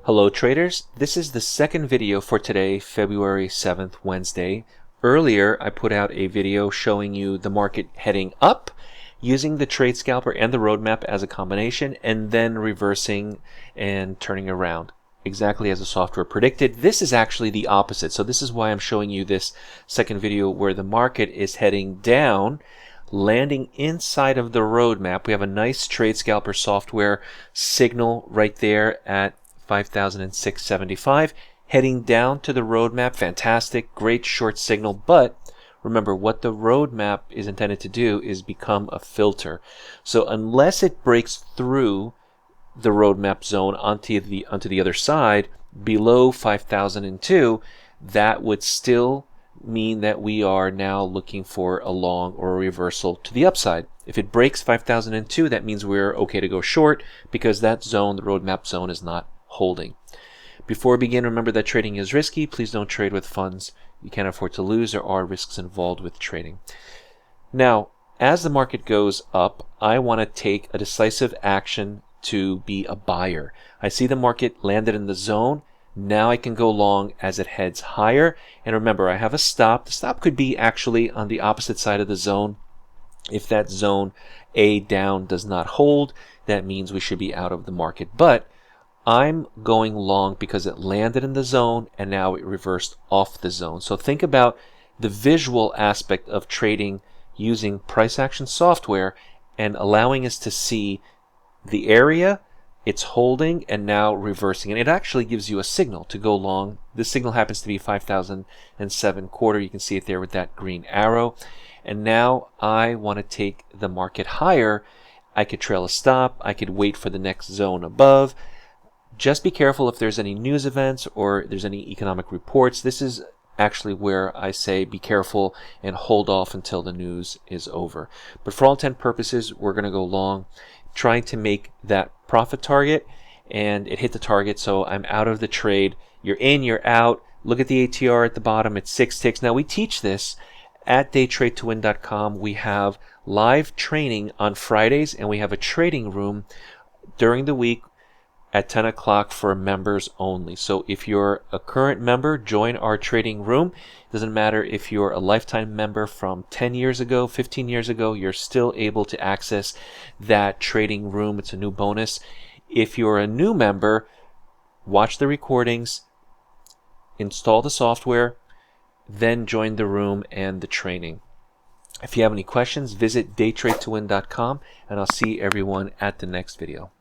Hello traders, this is the second video for today, February 7th, Wednesday. Earlier I put out a video showing you the market heading up using the Trade Scalper and the roadmap as a combination and then reversing and turning around exactly as the software predicted. This is actually the opposite, so this is why I'm showing you this second video where the market is heading down, landing inside of the roadmap. We have a nice Trade Scalper software signal right there at 5,675, heading down to the roadmap. Fantastic, great short signal. But remember, what the roadmap is intended to do is become a filter. So unless it breaks through the roadmap zone onto the other side below 5,002, that would still mean that we are now looking for a long or a reversal to the upside. If it breaks 5,002, that means we're okay to go short because that zone, the roadmap zone, is not holding. Before we begin, remember that trading is risky. Please don't trade with funds you can't afford to lose. There are risks involved with trading. Now, as the market goes up, I want to take a decisive action to be a buyer. I see the market landed in the zone. Now I can go long as it heads higher. And remember, I have a stop. The stop could be actually on the opposite side of the zone. If that zone A down does not hold, that means we should be out of the market. But I'm going long because it landed in the zone and now it reversed off the zone. So think about the visual aspect of trading using price action software and allowing us to see the area it's holding and now reversing. And it actually gives you a signal to go long. This signal happens to be 5,007 quarter. You can see it there with that green arrow. And now I want to take the market higher. I could trail a stop. I could wait for the next zone above. Just be careful if there's any news events or there's any economic reports. This is actually where I say be careful and hold off until the news is over. But for all intent purposes, we're going to go long, trying to make that profit target, and it hit the target, so I'm out of the trade. You're in, you're out. Look at the ATR at the bottom. It's 6 ticks. Now we teach this at Daytradetowin.com. We have live training on Fridays, and we have a trading room during the week at 10 o'clock for members only. So if you're a current member, join our trading room. It doesn't matter if you're a lifetime member from 10 years ago, 15 years ago, you're still able to access that trading room. It's a new bonus. If you're a new member, watch the recordings, install the software, then join the room and the training. If you have any questions, visit Daytradetowin.com, and I'll see everyone at the next video.